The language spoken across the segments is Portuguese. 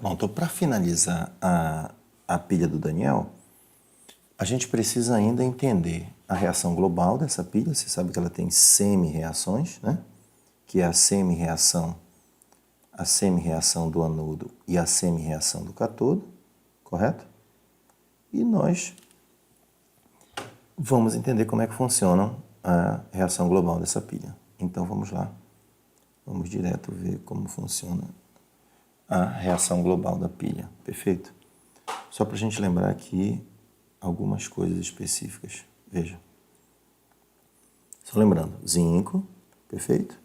Pronto, para finalizar a pilha do Daniel, a gente precisa ainda entender a reação global dessa pilha. Você sabe que ela tem semi-reações, né? Que é a semi-reação do anodo e a semi-reação do cátodo, correto? E nós vamos entender como é que funciona a reação global dessa pilha. Então vamos lá, vamos direto ver como funciona a reação global da pilha, perfeito? Só para a gente lembrar aqui algumas coisas específicas. Veja. Só lembrando, zinco, perfeito?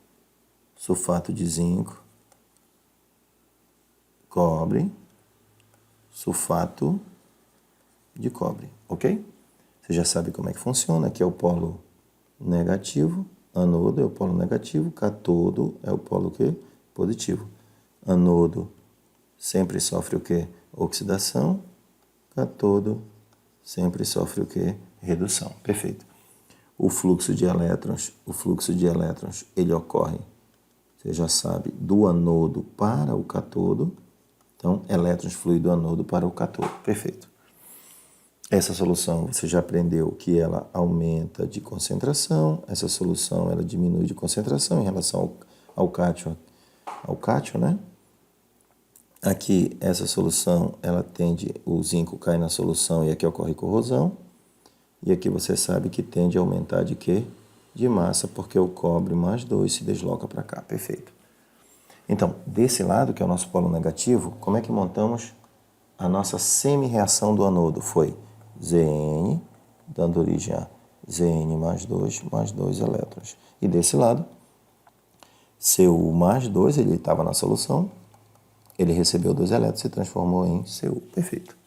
Sulfato de zinco, cobre, sulfato de cobre, ok? Você já sabe como é que funciona. Aqui é o polo negativo, anodo é o polo negativo, cátodo é o polo quê? Positivo. Anodo sempre sofre o quê? Oxidação. Cátodo sempre sofre o quê? Redução. Perfeito. O fluxo de elétrons, ele ocorre, você já sabe, do anodo para o cátodo. Então, elétrons fluem do anodo para o cátodo. Perfeito. Essa solução, você já aprendeu que ela aumenta de concentração. Essa solução, ela diminui de concentração em relação ao cátion, né? Aqui, essa solução, ela tende, o zinco cai na solução e aqui ocorre corrosão. E aqui você sabe que tende a aumentar de quê? De massa, porque o cobre mais 2 se desloca para cá. Perfeito. Então, desse lado, que é o nosso polo negativo, como é que montamos a nossa semi-reação do anodo? Foi Zn, dando origem a Zn mais 2 elétrons. E desse lado, Cu mais 2, ele estava na solução, ele recebeu 2 elétrons e se transformou em Cu. Perfeito.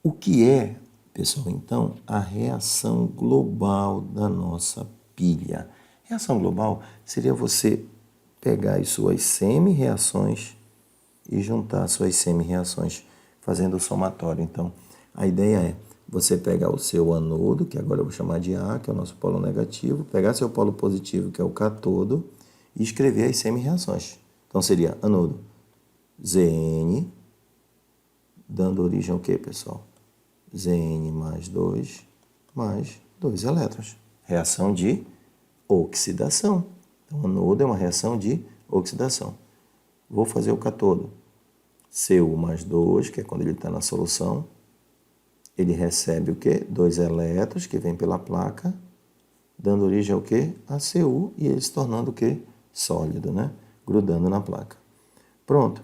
O que é, pessoal, então, a reação global da nossa pilha? Reação global seria você pegar as suas semi-reações e juntar as suas semi-reações fazendo o somatório. Então, a ideia é você pegar o seu anodo, que agora eu vou chamar de A, que é o nosso polo negativo, pegar seu polo positivo, que é o cátodo, e escrever as semi-reações. Então, seria anodo Zn, dando origem ao quê, pessoal? Zn mais 2 elétrons. Reação de oxidação. Então, anodo é uma reação de oxidação. Vou fazer o cátodo. Cu mais 2, que é quando ele está na solução. Ele recebe o quê? 2 elétrons que vem pela placa, dando origem ao quê? A Cu, e ele se tornando o quê? Sólido, né? Grudando na placa. Pronto.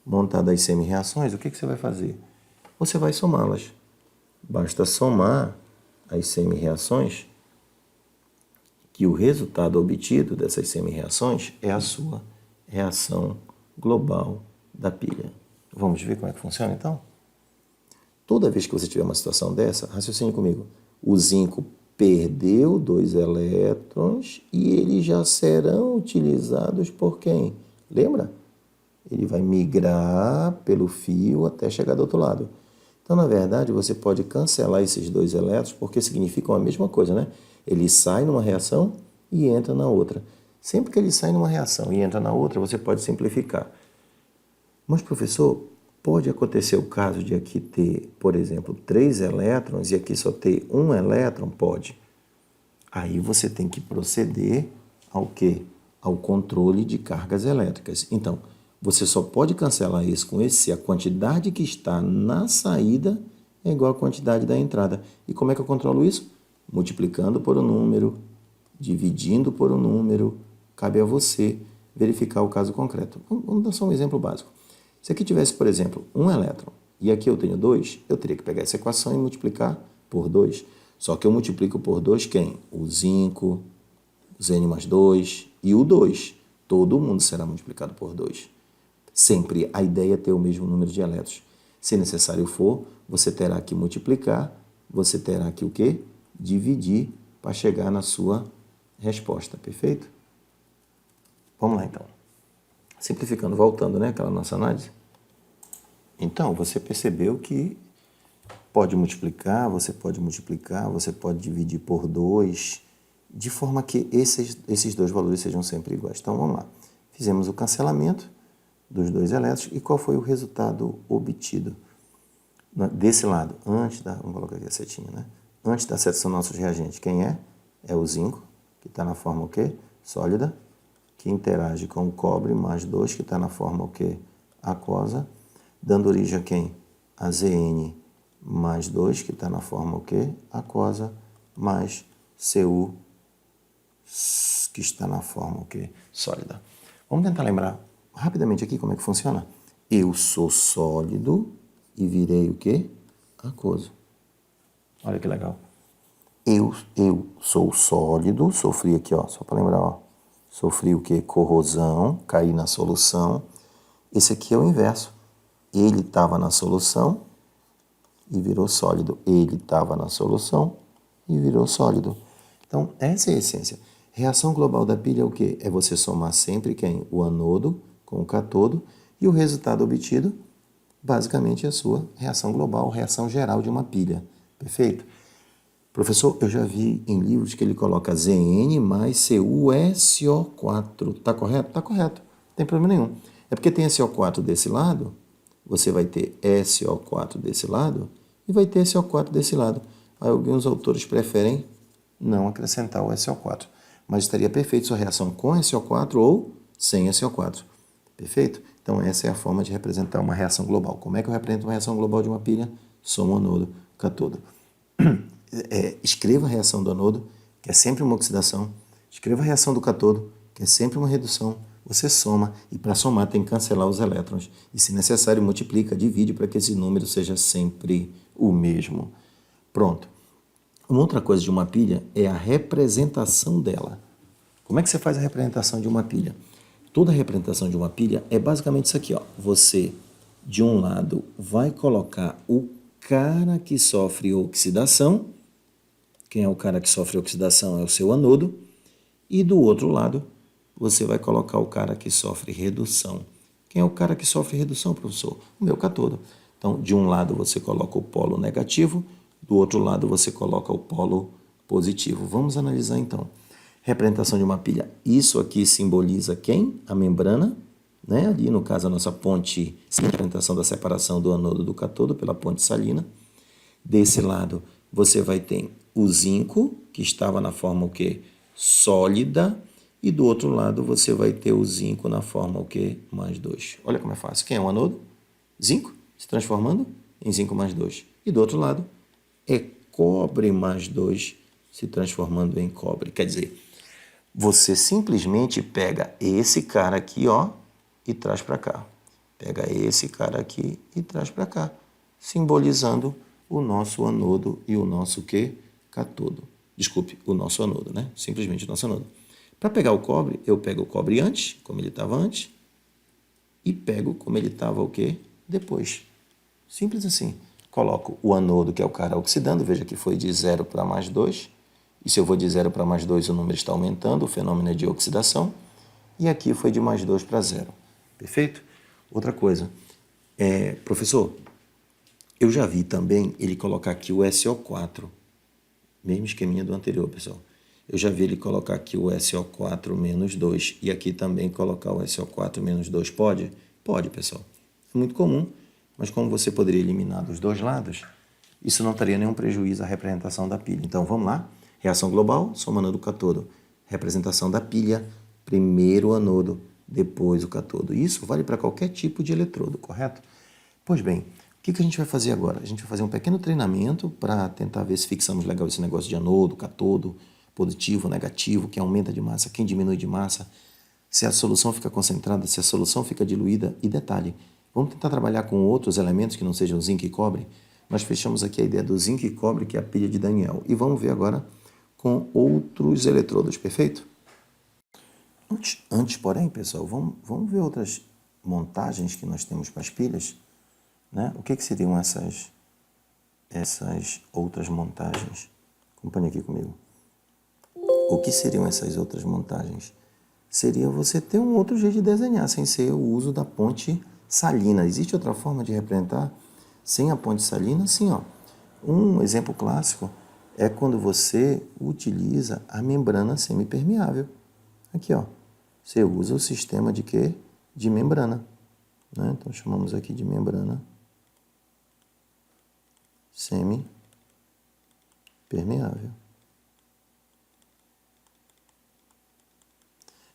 Montadas as semi-reações, o que você vai fazer? Você vai somá-las. Basta somar as semi-reações, que o resultado obtido dessas semi-reações é a sua reação global da pilha. Vamos ver como é que funciona, então? Toda vez que você tiver uma situação dessa, raciocine comigo. O zinco perdeu 2 elétrons e eles já serão utilizados por quem? Lembra? Ele vai migrar pelo fio até chegar do outro lado. Então, na verdade, você pode cancelar esses 2 elétrons porque significam a mesma coisa, né? Ele sai numa reação e entra na outra. Sempre que ele sai numa reação e entra na outra, você pode simplificar. Mas, professor, pode acontecer o caso de aqui ter, por exemplo, 3 elétrons e aqui só ter 1 elétron? Pode. Aí você tem que proceder ao quê? Ao controle de cargas elétricas. Então, você só pode cancelar isso com esse se a quantidade que está na saída é igual à quantidade da entrada. E como é que eu controlo isso? Multiplicando por um número, dividindo por um número. Cabe a você verificar o caso concreto. Vamos dar só um exemplo básico. Se aqui tivesse, por exemplo, 1 elétron e aqui eu tenho 2, eu teria que pegar essa equação e multiplicar por 2. Só que eu multiplico por 2 quem? O zinco, o Zn mais 2 e o 2. Todo mundo será multiplicado por 2. Sempre a ideia é ter o mesmo número de elétrons. Se necessário for, você terá que multiplicar, você terá que o quê? Dividir para chegar na sua resposta, perfeito? Vamos lá, então. Simplificando, voltando, né, aquela nossa análise. Então, você percebeu que pode multiplicar, você pode dividir por 2, de forma que esses 2 valores sejam sempre iguais. Então, vamos lá. Fizemos o cancelamento, dos dois elétrons. E qual foi o resultado obtido? Desse lado, vamos colocar aqui a setinha, né? Antes da seção do nosso reagente, quem é? É o zinco, que está na forma o quê? Sólida, que interage com o cobre, mais 2, que está na forma o quê? Aquosa, dando origem a quem? A Zn mais 2, que está na forma o quê? Aquosa, mais Cu, que está na forma o quê? Sólida. Vamos tentar lembrar rapidamente aqui como é que funciona. Eu sou sólido e virei o quê? Aquoso. Olha que legal. Eu sou sólido, sofri aqui, ó, só para lembrar, ó. Sofri o quê? Corrosão, caí na solução. Esse aqui é o inverso. Ele estava na solução e virou sólido. Ele estava na solução e virou sólido. Então, essa é a essência. Reação global da pilha é o quê? É você somar sempre quem? O anodo com o catodo e o resultado obtido, basicamente, é a sua reação global, reação geral de uma pilha. Perfeito? Professor, eu já vi em livros que ele coloca Zn mais CuSO4. Tá correto? Tá correto. Não tem problema nenhum. É porque tem SO4 desse lado, você vai ter SO4 desse lado e vai ter SO4 desse lado. Aí alguns autores preferem não acrescentar o SO4. Mas estaria perfeito sua reação com SO4 ou sem SO4. Perfeito? Então essa é a forma de representar uma reação global. Como é que eu represento uma reação global de uma pilha? Soma anodo, catodo. Escreva a reação do anodo, que é sempre uma oxidação. Escreva a reação do catodo, que é sempre uma redução. Você soma, e para somar tem que cancelar os elétrons. E, se necessário, multiplica, divide para que esse número seja sempre o mesmo. Pronto. Uma outra coisa de uma pilha é a representação dela. Como é que você faz a representação de uma pilha? Toda a representação de uma pilha é basicamente isso aqui, ó. Você, de um lado, vai colocar o cara que sofre oxidação. Quem é o cara que sofre oxidação é o seu anodo. E do outro lado, você vai colocar o cara que sofre redução. Quem é o cara que sofre redução, professor? O meu catodo. Então, de um lado você coloca o polo negativo, do outro lado você coloca o polo positivo. Vamos analisar então. Representação de uma pilha. Isso aqui simboliza quem? A membrana, né? Ali no caso a nossa ponte, representação da separação do anodo do catodo pela ponte salina. Desse lado você vai ter o zinco, que estava na forma o quê? Sólida, e do outro lado você vai ter o zinco na forma o quê? Mais 2. Olha como é fácil. Quem é o anodo? Zinco, se transformando em zinco mais 2. E do outro lado é cobre mais 2, se transformando em cobre. Quer dizer, você simplesmente pega esse cara aqui, ó, e traz para cá. Pega esse cara aqui e traz para cá, simbolizando o nosso anodo e o nosso quê? Catodo. Desculpe, o nosso anodo, né? Simplesmente o nosso anodo. Para pegar o cobre, eu pego o cobre antes, como ele estava antes, e pego como ele estava o quê? Depois. Simples assim. Coloco o anodo, que é o cara oxidando, veja que foi de 0 para mais 2. E se eu vou de 0 para mais 2, o número está aumentando, o fenômeno é de oxidação. E aqui foi de mais 2 para 0. Perfeito? Outra coisa. Professor, eu já vi também ele colocar aqui o SO4. Mesmo esqueminha do anterior, pessoal. Eu já vi ele colocar aqui o SO4 menos 2 e aqui também colocar o SO4 menos 2. Pode? Pode, pessoal. É muito comum, mas como você poderia eliminar dos dois lados, isso não teria nenhum prejuízo à representação da pilha. Então, vamos lá. Reação global, soma anodo catodo. Representação da pilha, primeiro o anodo, depois o catodo. Isso vale para qualquer tipo de eletrodo, correto? Pois bem, o que a gente vai fazer agora? A gente vai fazer um pequeno treinamento para tentar ver se fixamos legal esse negócio de anodo, catodo, positivo, negativo, quem aumenta de massa, quem diminui de massa, se a solução fica concentrada, se a solução fica diluída. E detalhe, vamos tentar trabalhar com outros elementos que não sejam zinco e cobre. Nós fechamos aqui a ideia do zinco e cobre, que é a pilha de Daniel. E vamos ver agora com outros eletrodos, perfeito? Antes, porém, pessoal, vamos ver outras montagens que nós temos para as pilhas, né? O que seriam essas outras montagens? Acompanhe aqui comigo. O que seriam essas outras montagens? Seria você ter um outro jeito de desenhar, sem ser o uso da ponte salina. Existe outra forma de representar sem a ponte salina? Sim, ó. Um exemplo clássico é quando você utiliza a membrana semipermeável. Aqui, ó. Você usa o sistema de quê? De membrana. né? Então chamamos aqui de membrana semi-permeável.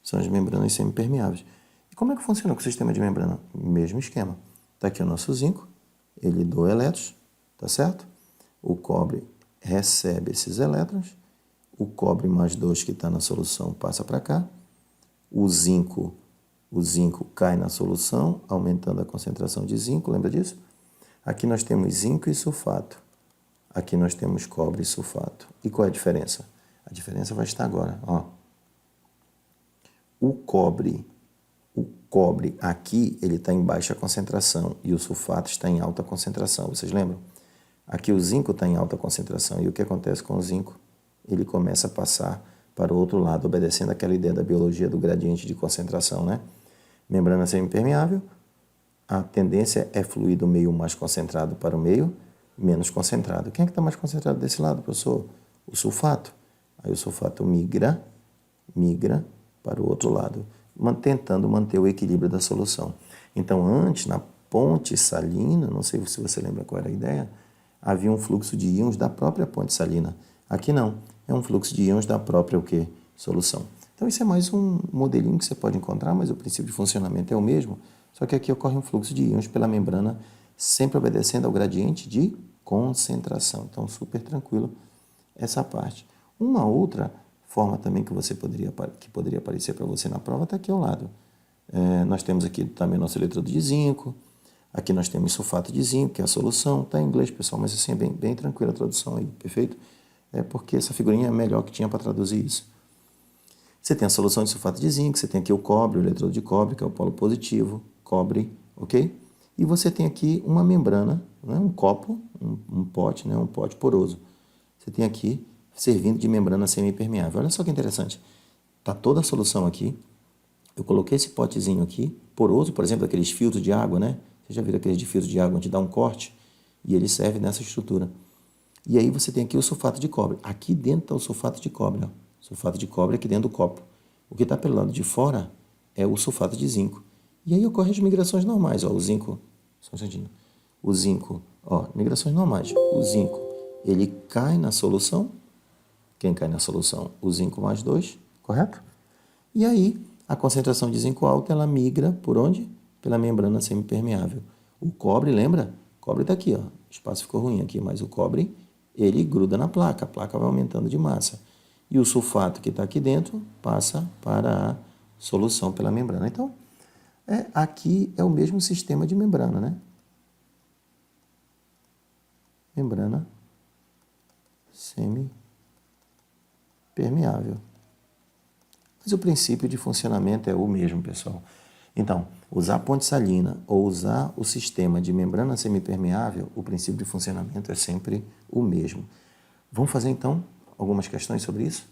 São as membranas semipermeáveis. E como é que funciona com o sistema de membrana? Mesmo esquema. Está aqui o nosso zinco, ele doa elétrons, tá certo? O cobre recebe esses elétrons, o cobre mais 2 que está na solução passa para cá, o zinco cai na solução, aumentando a concentração de zinco, lembra disso? Aqui nós temos zinco e sulfato, aqui nós temos cobre e sulfato. E qual é a diferença? A diferença vai estar agora, ó. O cobre aqui, ele está em baixa concentração e o sulfato está em alta concentração, vocês lembram? Aqui o zinco está em alta concentração e o que acontece com o zinco? Ele começa a passar para o outro lado, obedecendo aquela ideia da biologia do gradiente de concentração, né? Membrana semipermeável, a tendência é fluir do meio mais concentrado para o meio menos concentrado. Quem é que está mais concentrado desse lado, professor? O sulfato. Aí o sulfato migra para o outro lado, tentando manter o equilíbrio da solução. Então, antes, na ponte salina, não sei se você lembra qual era a ideia, havia um fluxo de íons da própria ponte salina. Aqui não, é um fluxo de íons da própria o quê? Solução. Então, isso é mais um modelinho que você pode encontrar, mas o princípio de funcionamento é o mesmo, só que aqui ocorre um fluxo de íons pela membrana, sempre obedecendo ao gradiente de concentração. Então, super tranquilo essa parte. Uma outra forma também que poderia aparecer para você na prova está aqui ao lado. Nós temos aqui também nosso eletrodo de zinco, aqui nós temos sulfato de zinco, que é a solução, está em inglês, pessoal, mas assim é bem tranquila a tradução aí, perfeito? É porque essa figurinha é melhor que tinha para traduzir isso. Você tem a solução de sulfato de zinco, você tem aqui o cobre, o eletrodo de cobre, que é o polo positivo, cobre, ok? E você tem aqui uma membrana, né, um copo, um pote, né, um pote poroso. Você tem aqui servindo de membrana semipermeável. Olha só que interessante. Está toda a solução aqui. Eu coloquei esse potezinho aqui, poroso, por exemplo, aqueles filtros de água, né? Você já viu aqueles de filtro de água onde dá um corte? E ele serve nessa estrutura. E aí você tem aqui o sulfato de cobre. Aqui dentro está o sulfato de cobre, ó. Sulfato de cobre aqui dentro do copo. O que está pelo lado de fora é o sulfato de zinco. E aí ocorrem as migrações normais, ó. O zinco, só um instantinho. O zinco, ó, migrações normais. O zinco, ele cai na solução. Quem cai na solução? O zinco mais 2, correto? E aí, a concentração de zinco alta, ela migra por onde? Pela membrana semipermeável. O cobre, lembra? O cobre está aqui, ó. O espaço ficou ruim aqui, mas o cobre, ele gruda na placa. A placa vai aumentando de massa. E o sulfato que está aqui dentro passa para a solução pela membrana. Então, aqui é o mesmo sistema de membrana, né? Membrana semipermeável. Mas o princípio de funcionamento é o mesmo, pessoal. Então, usar ponte salina ou usar o sistema de membrana semipermeável, o princípio de funcionamento é sempre o mesmo. Vamos fazer, então, algumas questões sobre isso?